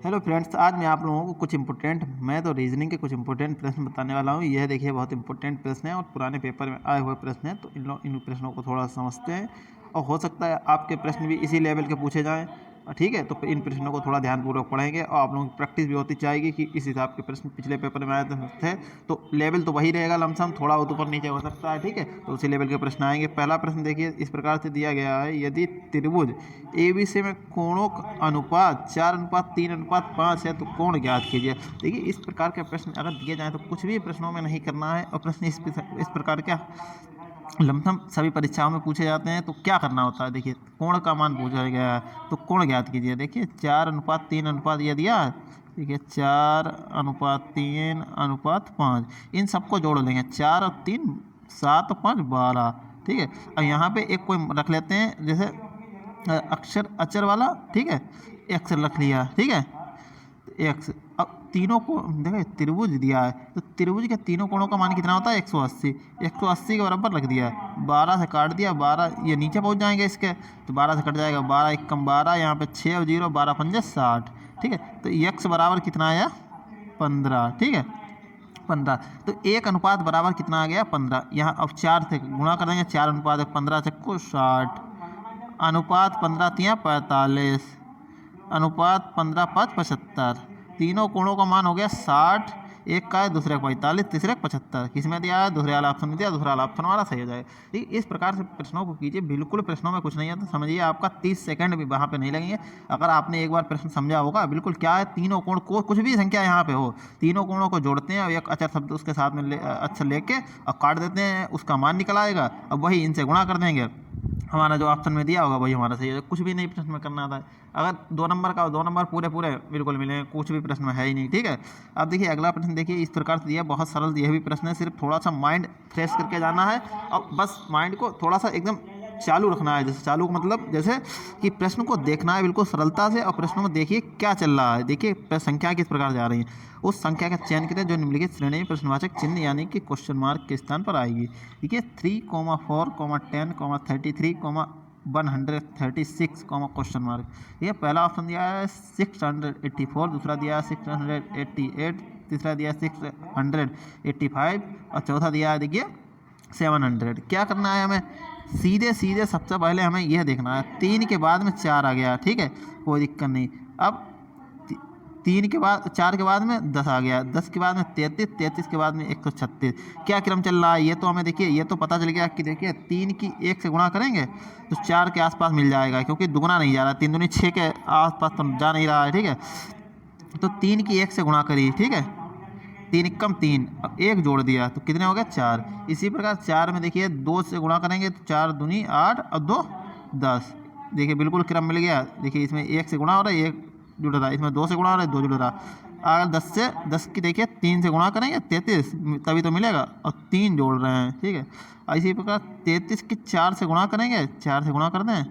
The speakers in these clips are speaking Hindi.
हेलो फ्रेंड्स, आज मैं आप लोगों को कुछ इंपॉर्टेंट मैथ और रीजनिंग के कुछ इंपॉर्टेंट प्रश्न बताने वाला हूँ। यह देखिए बहुत इंपॉर्टेंट प्रश्न है और पुराने पेपर में आए हुए प्रश्न हैं, तो इन प्रश्नों को थोड़ा समझते हैं और हो सकता है आपके प्रश्न भी इसी लेवल के पूछे जाएँ। ठीक है, तो इन प्रश्नों को थोड़ा ध्यानपूर्वक पढ़ेंगे और आप लोगों की प्रैक्टिस भी होती जाएगी कि इस हिसाब के प्रश्न पिछले पेपर में आए थे, तो लेवल तो वही रहेगा, लमसम थोड़ा ऊपर नीचे हो सकता है। ठीक है, तो उसी लेवल के प्रश्न आएंगे। पहला प्रश्न देखिए इस प्रकार से दिया गया है, यदि त्रिभुज एबीसी में कोणों का अनुपात 4:3:5 है तो कोण ज्ञात कीजिए। देखिए इस प्रकार के प्रश्न अगर दिए जाएँ तो कुछ भी प्रश्नों में नहीं करना है, और प्रश्न इस प्रकार के लमसम सभी परीक्षाओं में पूछे जाते हैं। तो क्या करना होता है, देखिए कोण का मान पूछा गया है तो कोण ज्ञात कीजिए। देखिए 4:3 ये दिया है, देखिए 4:3:5, इन सबको जोड़ लेंगे। 4 और 3 7 और 5 12। ठीक है, अब यहाँ पे एक कोई रख लेते हैं, जैसे अक्षर अचर वाला। ठीक है, एक्स रख लिया। ठीक है, एक्स। अब तीनों को देखिए त्रिभुज दिया है, तो त्रिभुज के तीनों कोणों का मान कितना होता है 180। 180 के बराबर रख दिया है, 12 से काट दिया, 12 ये नीचे पहुंच जाएंगे इसके, तो 12 से कट जाएगा, 12 एकम 12, यहाँ पे 6 और 0, 12 पंजे 60। ठीक है, तो एक्स बराबर कितना आया 15। ठीक है, 15। तो 1 अनुपात बराबर कितना आ गया 15। यहाँ अब 4 से गुणा कर देंगे, 4:15 चक्को 60, अनुपात 15×3=45, अनुपात 15×5 75। तीनों कोणों का मान हो गया 60, एक का है, दूसरे का 45, तीसरे का 75। किस में दिया है, दूसरे वाला ऑप्शन में दिया, दूसरा वाला ऑप्शन हमारा सही हो जाएगा। ठीक, इस प्रकार से प्रश्नों को कीजिए। बिल्कुल प्रश्नों में कुछ नहीं है तो समझिए आपका 30 सेकंड भी वहाँ पे नहीं लगेंगे अगर आपने एक बार प्रश्न समझा होगा। बिल्कुल क्या है, तीनों कोण को कुछ भी संख्या यहाँ पे हो, तीनों कोणों को जोड़ते हैं और एक अचर शब्द उसके साथ में अक्षर लेके और काट देते हैं, उसका मान निकल आएगा। अब वही इनसे गुणा कर देंगे, हमारा जो ऑप्शन में दिया होगा वही हमारा सही है। कुछ भी नहीं प्रश्न में करना था। अगर 2 नंबर का 2 नंबर पूरे पूरे बिल्कुल मिले, कुछ भी प्रश्न में है ही नहीं। ठीक है, अब देखिए अगला प्रश्न देखिए इस प्रकार से दिया, बहुत सरल यह भी प्रश्न है। सिर्फ थोड़ा सा माइंड फ्रेश करके जाना है और बस माइंड को थोड़ा सा एकदम चालू रखना है। जैसे चालू का मतलब जैसे कि प्रश्न को देखना है बिल्कुल सरलता से, और प्रश्न में देखिए क्या चल रहा है। देखिए संख्या किस प्रकार जा रही है, उस संख्या का चयन करें जो निम्नलिखित श्रेणी में प्रश्नवाचक चिन्ह यानी कि क्वेश्चन मार्क के स्थान पर आएगी। देखिए 3, 4, 10, 33, 136, क्वेश्चन मार्क। ये पहला ऑप्शन दिया है 684, दूसरा दिया है 688, तीसरा दिया है 685 और चौथा दिया है देखिए 700। क्या करना है हमें, सीधे सीधे सबसे पहले हमें यह देखना है 3 के बाद में 4 आ गया। ठीक है, कोई दिक्कत नहीं। अब 3 के बाद 4 के बाद में 10 आ गया, 10 के बाद में 33, 33 के बाद में 136। क्या क्रम चल रहा है ये तो हमें देखिए, ये तो पता चल गया कि देखिए 3 की 1 से गुणा करेंगे तो 4 के आसपास मिल जाएगा, क्योंकि दुगुना नहीं जा रहा, 3 दूनी 6 के आसपास तो जा नहीं रहा है। ठीक है, तो 3 की 1 से गुणा करिए। ठीक है, 3 एकम 3, अब 1 जोड़ दिया तो कितने हो गए 4। इसी प्रकार 4 में देखिए 2 से गुणा करेंगे तो 4 दूनी 8 और 2 10। देखिए बिल्कुल क्रम मिल गया। देखिए इसमें 1 से गुणा हो रहा है, 1 जुड़ रहा है, इसमें 2 से गुणा हो रहा है, 2 जुड़ रहा। अगर 10 की देखिए 3 से गुणा करेंगे 33, तभी तो मिलेगा, और 3 जोड़ रहे हैं। ठीक है, इसी प्रकार 33 की 4 से गुणा करेंगे, 4 से गुणा कर दें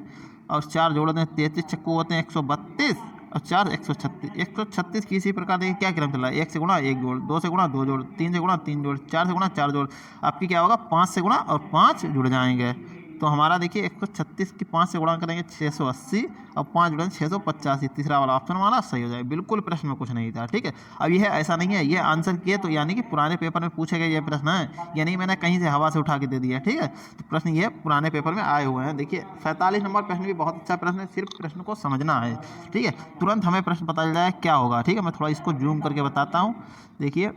और 4 जोड़ दें, 33 चक्कू होते हैं 132 और 4 136। 136 की इसी प्रकार देखिए क्या क्रम चल रहा है, 1 से गुणा 1 जोड़, 2 से गुणा 2 जोड़, 3 से गुणा 3 जोड़, 4 से गुणा 4 जोड़। आपकी क्या होगा 5 से गुणा और 5 जुड़ जाएंगे। तो हमारा देखिए 136 की 5 से गुणा करेंगे 680 और 5 जुड़ेंगे 685। तीसरा वाला ऑप्शन हमारा सही हो जाए। बिल्कुल प्रश्न में कुछ नहीं था। ठीक है, अब यह ऐसा नहीं है, ये आंसर किए तो यानी कि पुराने पेपर में पूछे गए ये प्रश्न है, यानी मैंने कहीं से हवा से उठा के दे दिया। ठीक है, तो प्रश्न ये पुराने पेपर में आए हुए हैं। देखिए 47 नंबर प्रश्न भी बहुत अच्छा प्रश्न है, सिर्फ प्रश्न को समझना है। ठीक है, तुरंत हमें प्रश्न पता चल जाए क्या होगा। ठीक है, मैं थोड़ा इसको जूम करके बताता हूँ। देखिए,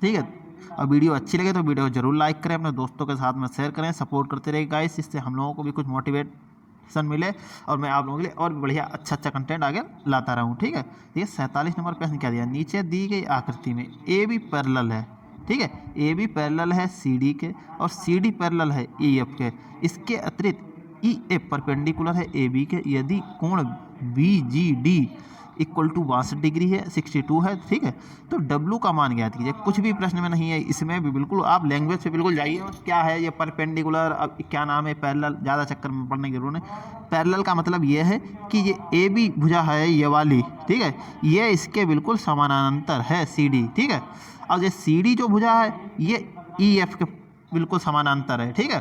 ठीक है, और वीडियो अच्छी लगे तो वीडियो को जरूर लाइक करें, अपने दोस्तों के साथ में शेयर करें, सपोर्ट करते रहिए गाइस, इससे हम लोगों को भी कुछ मोटिवेशन मिले और मैं आप लोगों के लिए और भी बढ़िया अच्छा कंटेंट आगे लाता रहूं। ठीक है, ये 47 नंबर प्रश्न क्या दिया, नीचे दी गई आकृति में ए बी पैरेलल है। ठीक है, ए बी पैरेलल है सी डी के और सी डी पैरेलल है ई एफ के। इसके अतिरिक्त ई एफ परपेंडिकुलर है ए बी के यदि कोण B G D equal to 62 degree है, 62 है। ठीक है, तो डब्लू का मान ज्ञात कीजिए। कुछ भी प्रश्न में नहीं है, इसमें भी बिल्कुल आप लैंग्वेज से बिल्कुल जाइए और क्या है ये परपेंडिकुलर, अब क्या नाम है, पैरेलल, ज़्यादा चक्कर में पढ़ने की जरूरत नहीं। पैरेलल का मतलब ये है कि ये ए बी भुजा है ये वाली, ठीक है, ये इसके बिल्कुल समानांतर है सी डी। ठीक है, और ये सी डी जो भुजा है ये ई एफ के बिल्कुल समानांतर है। ठीक है,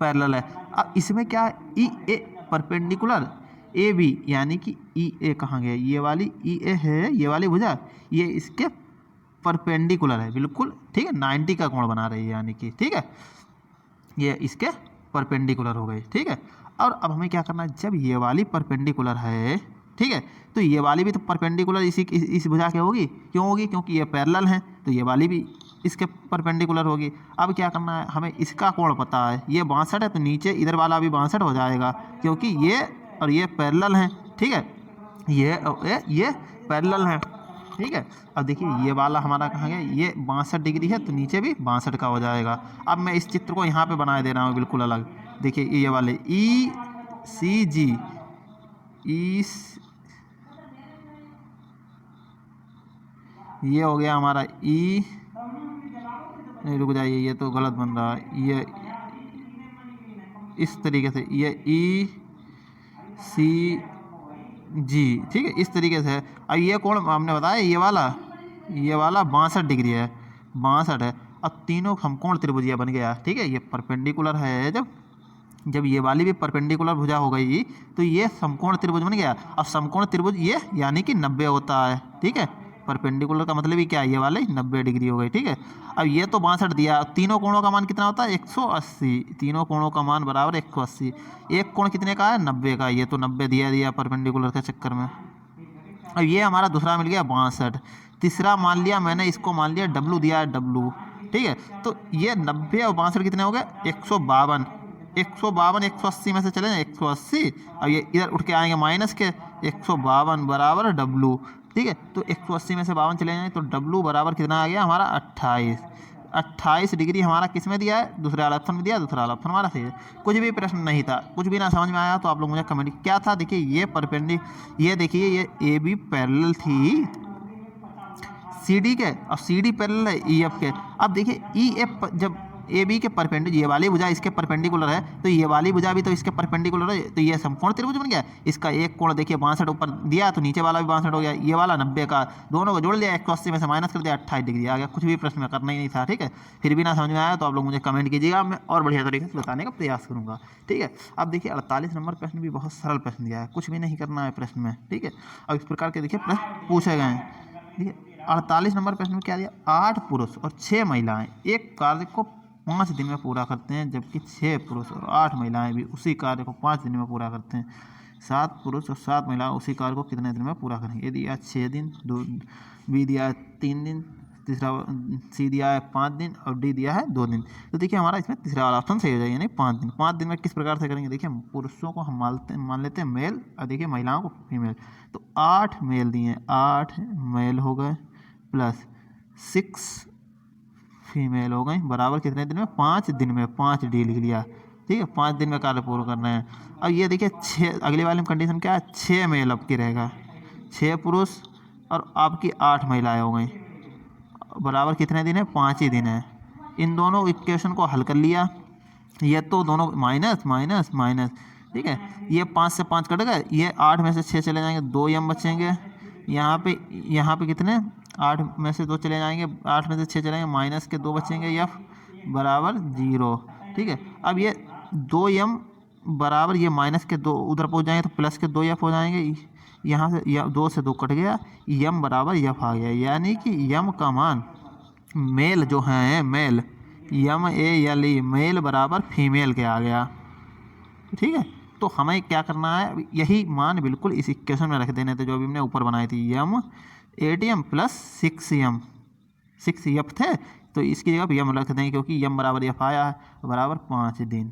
पैरेलल है। अब इसमें क्या है, ई ए परपेंडिकुलर ए बी यानी कि ई ए कहाँ गया, ये वाली ई ए है, ये वाली भुजा, ये इसके परपेंडिकुलर है बिल्कुल, ठीक है, 90 का कोण बना रही है यानी कि, ठीक है, ये इसके परपेंडिकुलर हो गई, ठीक है। और अब हमें क्या करना है, जब ये वाली परपेंडिकुलर है, ठीक है, तो ये वाली भी तो परपेंडिकुलर इस भुजा के होगी, क्यों होगी, क्योंकि ये पैरेलल है, तो ये वाली भी इसके परपेंडिकुलर होगी। अब क्या करना है, हमें इसका कोण पता है, ये 62 है, तो नीचे इधर वाला भी 62 हो जाएगा, क्योंकि ये और ये पैरेलल हैं, ठीक है, ये पैरेलल हैं, ठीक है। अब देखिए ये वाला हमारा कहाँ गया, ये 62 डिग्री है, तो नीचे भी 62 का हो जाएगा। अब मैं इस चित्र को यहाँ पे बना दे रहा हूँ बिल्कुल अलग। देखिए ये वाले ई सी जी, ये हो गया हमारा ई, नहीं रुक जाइए, ये तो गलत बन रहा है, ये इस तरीके से, ये ई सी जी, ठीक है, इस तरीके से है। अब ये कोण हमने बताया ये वाला 62 डिग्री है, 62 है। अब तीनों समकोण त्रिभुजिया बन गया, ठीक है, ये परपेंडिकुलर है, जब ये वाली भी परपेंडिकुलर भुजा हो गई तो ये समकोण त्रिभुज बन गया। अब समकोण त्रिभुज ये यानी कि 90 होता है, ठीक है, परपेंडिकुलर का मतलब ही क्या है, ये वाले 90 डिग्री हो गई, ठीक है। अब ये तो 62 दिया, तीनों कोणों का मान कितना होता है 180, तीनों कोणों का मान बराबर 180। एक कोण कितने का है 90 का, ये तो 90 दिया परपेंडिकुलर के चक्कर में। अब ये हमारा दूसरा मिल गया 62। तीसरा मान लिया मैंने, इसको मान लिया डब्लू दिया है, डब्लू, ठीक है, तो ये 90 और 62 कितने हो गए 152, 180 में से चले जाए 180। अब ये इधर उठ के आएंगे माइनस के, 152 बराबर डब्लू, ठीक है, तो 180 में से 52 चले जाएंगे तो डब्लू बराबर कितना आ गया हमारा 28 डिग्री हमारा किस में दिया है, दूसरे वाला ऑप्शन में दिया, दूसरा वाला ऑप्शन हमारा सही है। कुछ भी प्रश्न नहीं था, कुछ भी ना समझ में आया तो आप लोग मुझे कमेंट, क्या था, देखिए ये देखिए ये ए बी पैरेलल थी सी डी के, और सी डी पैरेलल है ई एफ के। अब देखिए ई एफ जब ए बी के परपेंडिकुलर, ये वाली भुजा इसके परपेंडिकुलर है, तो ये वाली भुजा भी तो इसके परपेंडिकुलर है, तो ये समकोण त्रिभुज बन गया। इसका एक कोण देखिए 62 ऊपर दिया, तो नीचे वाला भी 62 हो गया, ये वाला 90 का, दोनों को जोड़ लिया, 180 में से माइनस कर दिया, 28 डिग्री आ गया। कुछ भी प्रश्न में करना ही नहीं था, ठीक है। फिर भी ना समझ में आया तो आप लोग मुझे कमेंट कीजिएगा, मैं और बढ़िया तरीके से बताने का प्रयास करूँगा, ठीक है। अब देखिए 48 नंबर प्रश्न भी बहुत सरल प्रश्न दिया है, कुछ भी नहीं करना है प्रश्न में, ठीक है। अब इस प्रकार के देखिए प्रश्न पूछे गए हैं, ठीक है। 48 नंबर प्रश्न में क्या दिया, 8 पुरुष और 6 महिलाएं एक कार्य को 5 दिन में पूरा करते हैं, जबकि 6 पुरुष और 8 महिलाएं भी उसी कार्य को 5 दिन में पूरा करते हैं। 7 पुरुष और 7 महिलाएं उसी कार्य को कितने दिन में पूरा करेंगे। ये दिया 6 दिन, बी दिया है 3 दिन, तीसरा सी दिया है 5 दिन और डी दिया है 2 दिन। तो देखिए हमारा इसमें तीसरा वाला ऑप्शन सही हो जाएगा, यानी 5 दिन। 5 दिन में किस प्रकार से करेंगे, देखिए पुरुषों को हम मान लेते हैं मेल, और देखिए महिलाओं को फीमेल, तो 8 मेल दिए, 8 मेल हो गए प्लस 6 फीमेल हो गई, बराबर कितने दिन में, 5 दिन में, 5 डी लिख लिया, ठीक है, 5 दिन में कार्य पूर्ण करना है। अब ये देखिए 6, अगले वाले में कंडीशन क्या है, 6 मेल आपकी रहेगा, 6 पुरुष और आपकी 8 महिलाएं हो गई, बराबर कितने दिन है, 5 ही दिन है। इन दोनों इक्वेशन को हल कर लिया, ये तो दोनों माइनस माइनस माइनस, ठीक है, ये 5 से 5 कट गए, ये 8 में से 6 चले जाएंगे, 2 यम बचेंगे, यहाँ पे कितने, 8 में से 2 चले जाएंगे, 8 में से 6 चलेंगे, माइनस के 2 बचेंगे, एफ बराबर 0, ठीक है। अब ये 2 यम बराबर ये माइनस के 2 उधर पहुँच जाएंगे तो प्लस के 2 एफ हो जाएंगे, यहाँ से 2 से 2 कट गया, यम बराबर एफ आ गया, यानी कि यम का मान मेल जो है, male M A L E, male बराबर फीमेल के आ गया, ठीक है। तो हमें क्या करना है, यही मान बिल्कुल इस इक्वेशन में रख देने थे जो अभी हमने ऊपर बनाई थी, यम 8m प्लस 6m, 6 एफ थे तो इसकी जगह पर यम रख देंगे, क्योंकि यम बराबर एफ आया है, बराबर 5 दिन,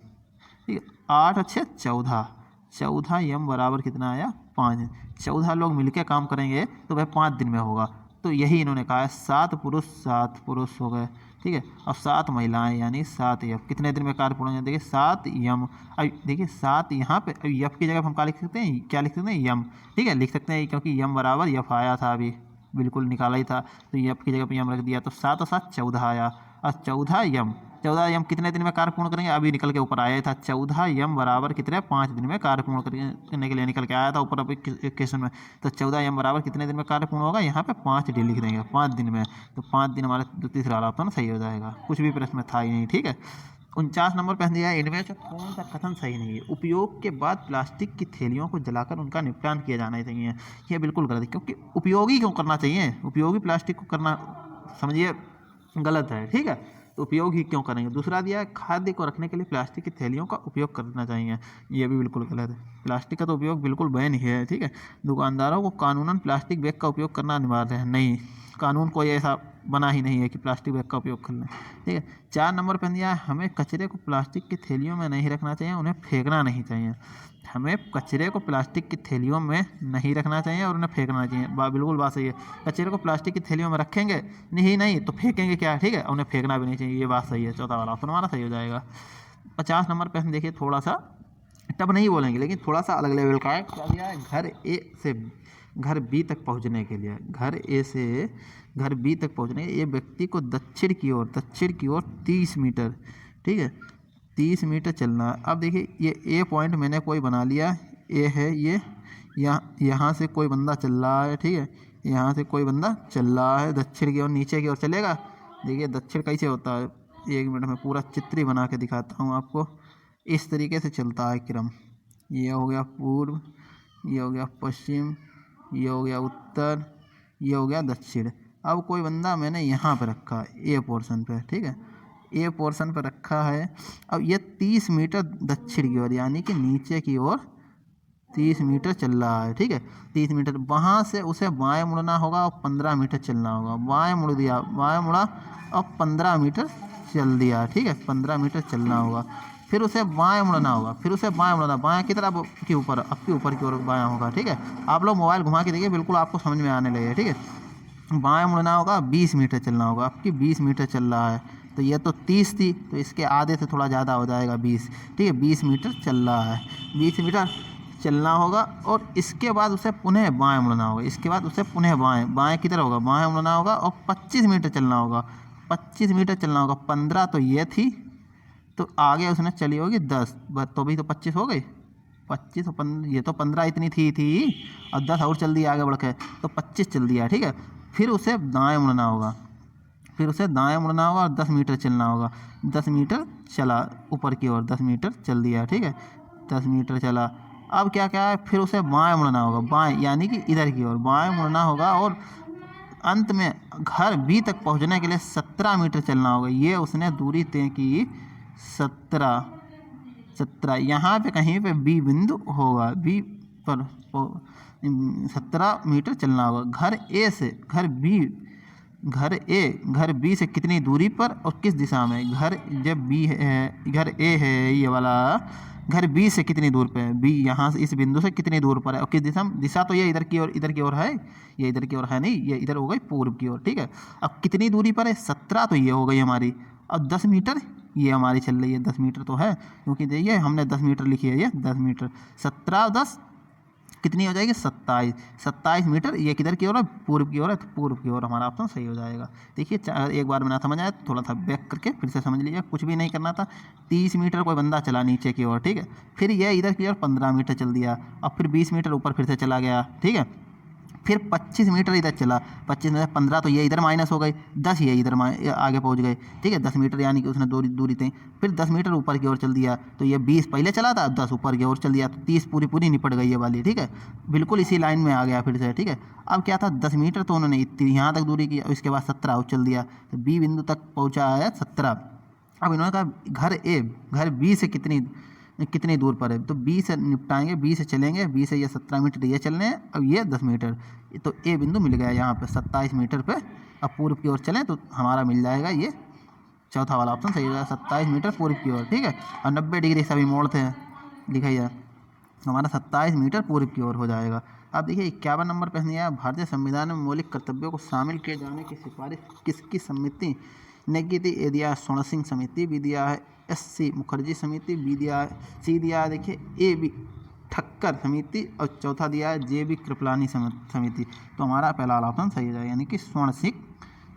ठीक है। 8 अच्छे 14 यम बराबर कितना आया 5, 14 लोग मिलकर काम करेंगे तो वह 5 दिन में होगा, तो यही इन्होंने कहा है। 7 पुरुष हो गए, ठीक है, और 7 महिलाएं यानी 7 एफ कितने दिन में कार्य पूर्ण हो, देखिए 7 यम। अब देखिए 7 यहाँ पे एफ की जगह हम क्या लिख सकते हैं, यम, ठीक है, लिख सकते हैं, क्योंकि यम बराबर एफ आया था, अभी बिल्कुल निकाला ही था, तो एफ की जगह पे यम रख दिया, तो 7 और 7 14 आया, और 14 यम कितने दिन में कार्य पूर्ण करेंगे, अभी निकल के ऊपर आया था, 14 यम बराबर कितने 5 दिन में कार्य पूर्ण करने के लिए निकल के आया था ऊपर अभी क्वेश्चन में। तो 14 यम बराबर कितने दिन में कार्य पूर्ण होगा, यहाँ पे 5 डी लिख देंगे, 5 दिन में, तो 5 दिन हमारा तीसरा वाला ऑप्शन सही हो जाएगा, कुछ भी प्रश्न में था ही नहीं, ठीक है। 49 नंबर पहन दिया है, इनमें से कौन सा कथन सही नहीं है? उपयोग के बाद प्लास्टिक की थैलियों को जलाकर उनका निपटान किया जाना चाहिए। ये बिल्कुल गलत है, क्योंकि उपयोगी क्यों करना चाहिए? उपयोगी प्लास्टिक को करना समझिए गलत है, ठीक है। तो उपयोग ही क्यों करेंगे? दूसरा दिया है, खाद्य को रखने के लिए प्लास्टिक की थैलियों का उपयोग करना चाहिए। ये भी बिल्कुल गलत है, प्लास्टिक का तो उपयोग बिल्कुल बैन ही है, ठीक है। दुकानदारों को कानूनन प्लास्टिक बैग का उपयोग करना अनिवार्य है। नहीं, कानून कोई ऐसा बना ही नहीं है कि प्लास्टिक बैग का उपयोग करना है, ठीक है। 4 नंबर पे दिया है, हमें कचरे को प्लास्टिक की थैलियों में नहीं रखना चाहिए, उन्हें फेंकना नहीं चाहिए। हमें कचरे को प्लास्टिक की थैलियों में नहीं रखना चाहिए और उन्हें फेंकना चाहिए। बिल्कुल बात सही है। कचरे को प्लास्टिक की थैलियों में रखेंगे नहीं तो फेंकेंगे क्या, ठीक है। उन्हें फेंकना भी नहीं चाहिए, ये बात सही है। चौथा वाला ऑप्शन हमारा सही हो जाएगा। 50 नंबर पे हम देखिए, थोड़ा सा टफ नहीं बोलेंगे लेकिन थोड़ा सा अलग लेवल का है। क्या दिया है? घर ए से घर बी तक पहुंचने के लिए, घर ए से घर बी तक पहुंचने के लिए ये व्यक्ति को दक्षिण की ओर 30 मीटर, ठीक है, 30 मीटर चलना है। अब देखिए, ये ए पॉइंट मैंने कोई बना लिया, ए है ये, यहाँ से कोई बंदा चल रहा है, ठीक है, यहाँ से कोई बंदा चल रहा है दक्षिण की ओर, नीचे की ओर चलेगा। देखिए दक्षिण कैसे होता है, 1 मिनट में पूरा चित्र ही बना के दिखाता हूँ आपको। इस तरीके से चलता है क्रम। ये हो गया पूर्व, ये हो गया पश्चिम, ये हो गया उत्तर, ये हो गया दक्षिण। अब कोई बंदा मैंने यहाँ पे रखा है, ए पोर्शन पे, ठीक है, ए पोर्शन पे रखा है। अब ये 30 मीटर दक्षिण की ओर, यानी कि नीचे की ओर 30 मीटर चल रहा है, ठीक है, 30 मीटर। वहाँ से उसे बाएं मुड़ना होगा और 15 मीटर चलना होगा। बाएं मुड़ दिया, बाएं मुड़ा और 15 मीटर चल दिया, ठीक है, 15 मीटर चलना होगा। फिर उसे बाएं मुड़ना होगा, फिर उसे बाएं मुड़ना, बाएं की तरफ के ऊपर, आपके ऊपर की ओर बायां होगा, ठीक है। आप लोग मोबाइल घुमा के देखिए, बिल्कुल आपको समझ में आने लगे, ठीक है। बाएं मुड़ना होगा, 20 मीटर चलना होगा। आपकी 20 मीटर चल रहा है, तो ये तो 30 थी, तो इसके आधे से थोड़ा ज़्यादा हो जाएगा 20, ठीक है, 20 मीटर चल रहा है, 20 मीटर चलना होगा। और इसके बाद उसे पुनः बाएं मुड़ना होगा, इसके बाद उसे पुनः बाएं किधर होगा, बाएं मुड़ना होगा और 25 मीटर चलना होगा, 25 मीटर चलना होगा। 15 तो ये थी, तो आगे उसने चली होगी 10, तो भी तो 25 हो गई, 25 और 15, ये तो 15 इतनी थी और 10 और चल दिया आगे बढ़ के, तो 25 चल दिया, ठीक है। फिर उसे दाएं मुड़ना होगा, फिर उसे दाएं मुड़ना होगा और 10 मीटर चलना होगा। 10 मीटर चला ऊपर की ओर, 10 मीटर चल दिया, ठीक है, 10 मीटर चला। अब क्या क्या है, फिर उसे बाएं मुड़ना होगा, बाएं यानी कि इधर की ओर बाएं मुड़ना होगा। और अंत में घर बी तक पहुंचने के लिए 17 मीटर चलना होगा। ये उसने दूरी तय की 17 यहाँ पे कहीं पे बी बिंदु होगा, बी पर 17 मीटर चलना होगा। घर बी से कितनी दूरी पर और किस दिशा में? घर ए है ये वाला, घर बी से कितनी दूर पे है? बी यहाँ से इस बिंदु से कितनी दूर पर है और किस दिशा में? दिशा तो ये इधर की ओर है, ये इधर की ओर है नहीं, ये इधर हो गई पूर्व की ओर, ठीक है। अब कितनी दूरी पर है? 17 तो ये हो गई हमारी, अब 10 मीटर ये हमारी चल रही है, 10 मीटर तो है, क्योंकि देखिए हमने 10 मीटर लिखी है, ये 10 मीटर, 17 और 10 कितनी हो जाएगी? 27 मीटर। ये किधर की ओर है? पूर्व की ओर है, तो पूर्व की ओर हमारा ऑप्शन सही हो जाएगा। देखिए एक बार में ना समझ आया तो थोड़ा सा बैक करके फिर से समझ लीजिए, कुछ भी नहीं करना था। 30 मीटर कोई बंदा चला नीचे की ओर, ठीक है, फिर ये इधर की ओर 15 मीटर चल दिया, और फिर 20 मीटर ऊपर फिर से चला गया, ठीक है, फिर 25 मीटर इधर चला, 25 में 15 तो ये इधर माइनस हो गई, 10 ये इधर आगे पहुंच गए, ठीक है, 10 मीटर यानी कि उसने दूरी थी। फिर 10 मीटर ऊपर की ओर चल दिया, तो ये 20 पहले चला था, 10 ऊपर की ओर चल दिया, तो 30 पूरी निपट गई ये वाली, ठीक है, बिल्कुल इसी लाइन में आ गया फिर से, ठीक है। अब क्या था, 10 मीटर तो उन्होंने इतनी यहाँ तक दूरी की, इसके बाद 17 और चल दिया, तो बी बिंदु तक पहुँचा है 17। अब इन्होंने कहा घर बी से कितनी दूर पर है, तो बी से निपटाएंगे, बी से चलेंगे, बी से ये 17 मीटर ये चलने हैं, अब ये 10 मीटर, तो ए बिंदु मिल गया यहाँ पे 27 मीटर पे। अब पूर्व की ओर चलें तो हमारा मिल जाएगा ये चौथा वाला ऑप्शन सही हो जाएगा, 27 मीटर पूर्व की ओर, ठीक है। और 90 डिग्री सभी मोड़ थे लिखा जाए, हमारा 27 मीटर पूर्व की ओर हो जाएगा। अब देखिए 51 नंबर पे है, भारतीय संविधान में मौलिक कर्तव्यों को शामिल किए जाने की सिफारिश किसकी समिति ने की थी? ए दिया है स्वर्ण सिंह समिति, बी दिया है SC मुखर्जी समिति, बी दिया है, सी दिया है देखिए AB ठक्कर समिति, और चौथा दिया है JB कृपलानी समिति। तो हमारा पहला वाला ऑप्शन सही हो जाएगा, यानी कि स्वर्ण सिंह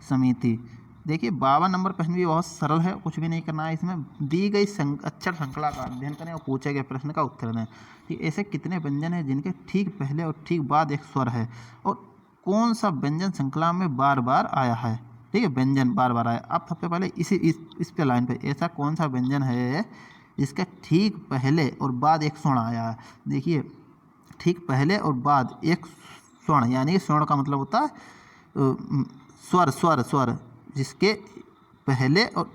समिति। देखिए 52 नंबर प्रश्न भी बहुत सरल है, कुछ भी नहीं करना है इसमें, दी गई अक्षर श्रृंखला का अध्ययन करें और पूछे गए प्रश्न का उत्तर दें कि ऐसे कितने व्यंजन हैं जिनके ठीक पहले और ठीक बाद एक स्वर है, और कौन सा व्यंजन श्रृंखला में बार बार आया है? ठीक है, व्यंजन बार बार आया। अब सबसे पहले इस पे लाइन पे ऐसा कौन सा व्यंजन है इसका ठीक पहले और बाद एक स्वर्ण आया है। देखिए, ठीक पहले और बाद एक स्वर्ण, यानी स्वर्ण का मतलब होता है स्वर स्वर स्वर, जिसके पहले और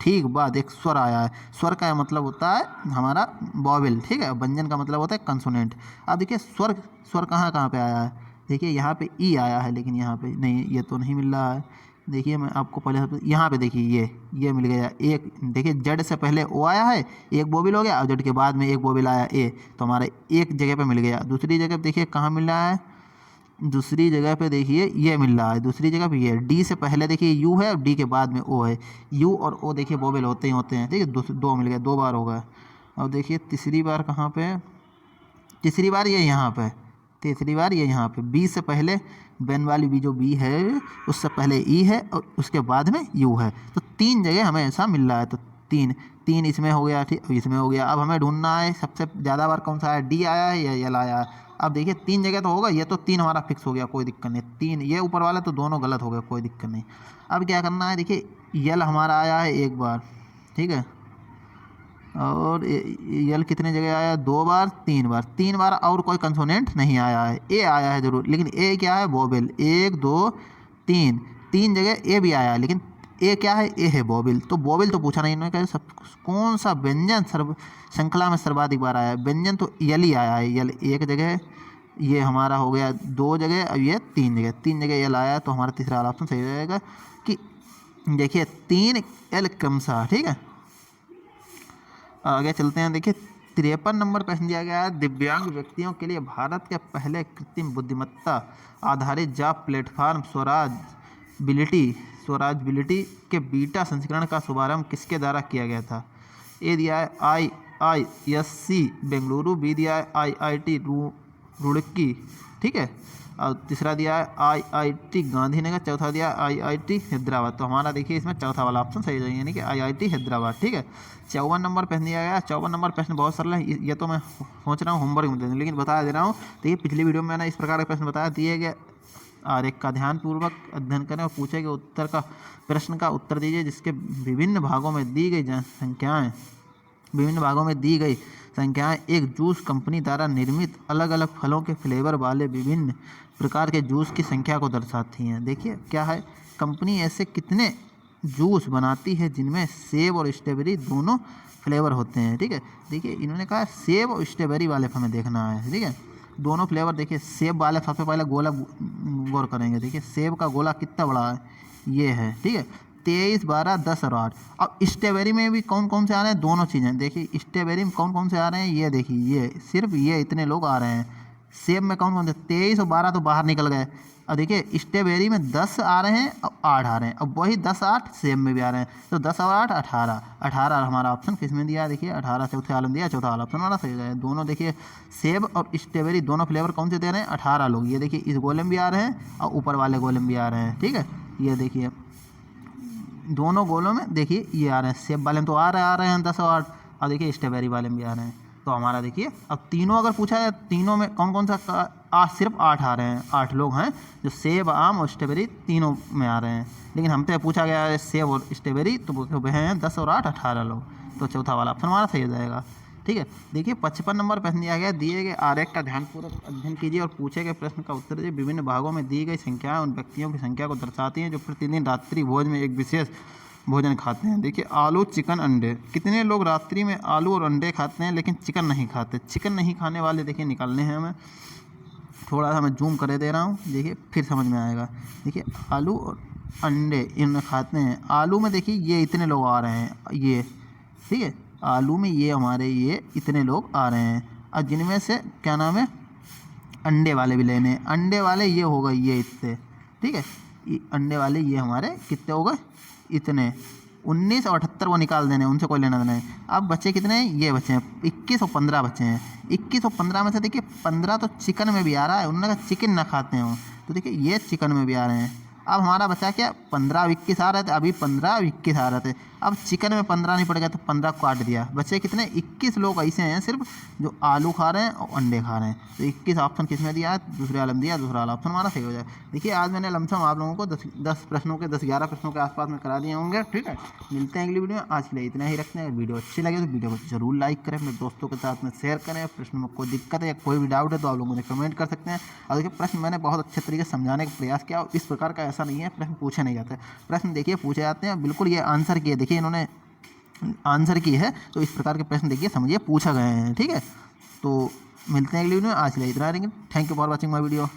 ठीक बाद एक स्वर आया है। स्वर का मतलब होता है हमारा वॉवेल, ठीक है। व्यंजन का मतलब होता है कंसोनेंट। अब देखिए स्वर स्वर कहाँ कहाँ पे आया है। देखिए यहाँ पे ई आया है, लेकिन यहाँ पे नहीं, ये तो नहीं मिल रहा है। देखिए मैं आपको पहले यहाँ पे देखिए ये मिल गया एक। देखिए जेड से पहले ओ आया है, एक वोवेल हो गया, और जेड के बाद में एक वोवेल आया ए, तो हमारा एक जगह पे मिल गया। दूसरी जगह पे देखिए कहाँ मिल रहा है, दूसरी जगह पे देखिए ये मिल रहा है, दूसरी जगह पे ये डी से पहले देखिए यू है और डी के बाद में ओ है। यू और ओ देखिए वोवेल होते हैं, ठीक है। दो मिल गए, 2 बार हो गया। और देखिए तीसरी बार कहाँ पे, तीसरी बार ये यहाँ पे, तीसरी बार ये यहाँ पे। बी से पहले बेन वाली बी जो बी है उससे पहले ई है और उसके बाद में यू है। तो 3 जगह हमें ऐसा मिल रहा है। तो तीन इसमें हो गया, ठीक, इसमें हो गया। अब हमें ढूंढना है सबसे ज़्यादा बार कौन सा है, डी आया है या यल आया है। अब देखिए 3 जगह तो होगा, ये तो 3 हमारा फिक्स हो गया, कोई दिक्कत नहीं। 3 ये ऊपर वाला तो दोनों गलत हो गए, कोई दिक्कत नहीं। अब क्या करना है, देखिए यल हमारा आया है एक बार, ठीक है, और यल कितने जगह आया, 2 बार 3 बार और कोई कंसोनेंट नहीं आया है। ए आया है ज़रूर, लेकिन ए क्या है, वोवेल। 1 2 3 जगह ए भी आया है, लेकिन ए क्या है, ए है वोवेल। तो वोवेल तो पूछा नहीं इन्होंने, सब कौन सा व्यंजन श्रृंखला में सर्वाधिक बार आया है। व्यंजन तो यल ही आया है, यल एक जगह, ये हमारा हो गया 2 जगह, और ये 3 जगह यल आया है। तो हमारा तीसरा वाला ऑप्शन सही रहेगा कि देखिए 3 एल क्रमशः, ठीक है। आगे चलते हैं। देखिए 53 नंबर प्रश्न दिया गया है, दिव्यांग व्यक्तियों के लिए भारत के पहले कृत्रिम बुद्धिमत्ता आधारित जॉब प्लेटफॉर्म स्वराजबिलिटी के बीटा संस्करण का शुभारंभ किसके द्वारा किया गया था। ए दिया है IISc बेंगलुरु, बी दिया है IIT रुड़की, ठीक है, और तीसरा दिया है IIT गांधीनगर, चौथा दिया है IIT हैदराबाद। तो हमारा देखिए इसमें चौथा वाला ऑप्शन सही रहेगा, यानी कि IIT हैदराबाद, ठीक है। 54 नंबर प्रश्न दिया गया। 54 नंबर प्रश्न बहुत सरल है, ये तो मैं सोच रहा हूँ होमवर्क में दे दूँ, लेकिन बता दे रहा हूँ। देखिए पिछली वीडियो में मैंने इस प्रकार के प्रश्न बताया, दिए गए आरेख का ध्यानपूर्वक अध्ययन करें और पूछे गए प्रश्न का उत्तर दीजिए, जिसके विभिन्न भागों में दी गई संख्याएं एक जूस कंपनी द्वारा निर्मित अलग अलग फलों के फ्लेवर वाले विभिन्न प्रकार के जूस की संख्या को दर्शाती हैं। देखिए क्या है, कंपनी ऐसे कितने जूस बनाती है जिनमें सेब और स्ट्रॉबेरी दोनों फ्लेवर होते हैं, ठीक है। देखिए इन्होंने कहा सेब और स्ट्रॉबेरी वाले हमें देखना है, ठीक है, दोनों फ्लेवर। देखिए सेब वाले सबसे पहले गोला गौर करेंगे। देखिए सेब का गोला कितना बड़ा है, ये है, ठीक है, 23 12 10 और 8। अब स्ट्रॉबेरी में भी कौन कौन से आ रहे हैं, दोनों चीज़ें। देखिए स्ट्रॉबेरी में कौन कौन से आ रहे हैं, ये देखिए, ये सिर्फ ये इतने लोग आ रहे हैं। सेब में कौन कौन से, 23 और 12 तो बाहर निकल गए। और देखिए स्ट्रॉबेरी में 10 आ रहे हैं और 8 आ रहे हैं। अब वही 10 8 सेब में भी आ रहे हैं, तो 10 और 8 18 हमारा ऑप्शन किस में दिया है, देखिए 18 चौथे वाले में दिया, चौथा वाला ऑप्शन हमारा सही है। दोनों देखिए सेब और स्ट्रॉबेरी दोनों फ्लेवर कौन से दे रहे हैं, 18 लोग। ये देखिए इस गोले में भी आ रहे हैं और ऊपर वाले गोले में भी आ रहे हैं, ठीक है। ये देखिए दोनों गोलों में देखिए ये आ रहे हैं, सेब वाले में तो आ रहे हैं 10 और 8, और देखिए स्ट्रॉबेरी वाले में भी आ रहे हैं। तो हमारा देखिए अब तीनों अगर पूछा जाए, तीनों में कौन कौन सा सिर्फ 8 आ रहे हैं, 8 लोग हैं जो सेब आम और स्ट्रॉबेरी तीनों में आ रहे हैं। लेकिन हमसे पूछा गया है सेब और स्ट्रॉबेरी, तो वो हैं 10 और 8 18 लोग। तो चौथा वाला ऑप्शन हमारा सही हो जाएगा, ठीक है। देखिए 55 नंबर प्रश्न दिया गया, दिए गए आरेख का ध्यानपूर्वक अध्ययन कीजिए और पूछे गए प्रश्न का उत्तर दीजिए। विभिन्न भागों में दी गई संख्याएं उन व्यक्तियों की संख्या को दर्शाती हैं जो प्रतिदिन रात्रि भोज में एक विशेष भोजन खाते हैं। देखिए आलू चिकन अंडे, कितने लोग रात्रि में आलू और अंडे खाते हैं लेकिन चिकन नहीं खाते। चिकन नहीं खाने वाले देखिए निकालने हैं हमें, थोड़ा सा मैं जूम करे दे रहा हूँ, देखिए फिर समझ में आएगा। देखिए आलू और अंडे इनमें खाते हैं। आलू में देखिए ये इतने लोग आ रहे हैं, ये ठीक है, आलू में ये हमारे ये इतने लोग आ रहे हैं। और जिनमें से क्या नाम है, अंडे वाले भी लेने हैं। अंडे वाले ये हो गए ये इतने, ठीक है, अंडे वाले ये हमारे कितने हो गए, इतने 19 और 78 वो निकाल देने, उनसे कोई लेना देना है। अब बच्चे कितने हैं, ये बच्चे हैं 21 और 15 बच्चे हैं। 21 और 15 में से देखिए 15 तो चिकन में भी आ रहा है, उन्होंने कहा चिकन ना खाते हो, तो देखिए ये चिकन में भी आ रहे हैं। अब हमारा बचा क्या, 15 और 21 आ रहे थे, अभी 15 और 21 आ रहे थे। अब चिकन में 15 नहीं पड़ेगा तो 15 को काट दिया, बचे कितने, 21 लोग ऐसे हैं सिर्फ जो आलू खा रहे हैं और अंडे खा रहे हैं। तो 21 ऑप्शन किस में दिया है, दूसरे वाले में दिया, दूसरा वाला ऑप्शन हमारा सही हो जाए। देखिए आज मैंने लमसम आप लोगों को 10 प्रश्नों के 10-11 प्रश्नों के आसपास में करा दिए होंगे। ठीक है, मिलते हैं अगली वीडियो में, आज के लिए इतना ही रखते हैं। अगर वीडियो अच्छी लगे तो वीडियो को जरूर लाइक करें, अपने दोस्तों के साथ में शेयर करें। प्रश्न में कोई दिक्कत है या कोई भी डाउट है तो आप लोग मुझे कमेंट कर सकते हैं। और देखिए प्रश्न मैंने बहुत अच्छे तरीके से समझाने का प्रयास किया, और इस प्रकार का ऐसा नहीं है प्रश्न पूछे नहीं जाते। प्रश्न देखिए पूछे जाते हैं, बिल्कुल ये आंसर किए, देखिए इन्होंने आंसर की है, तो इस प्रकार के प्रश्न देखिए समझिए पूछा गए हैं। ठीक है, तो मिलते हैं अगली वीडियो में, आज के लिए इतना रहेंगे। Thank you for watching my video.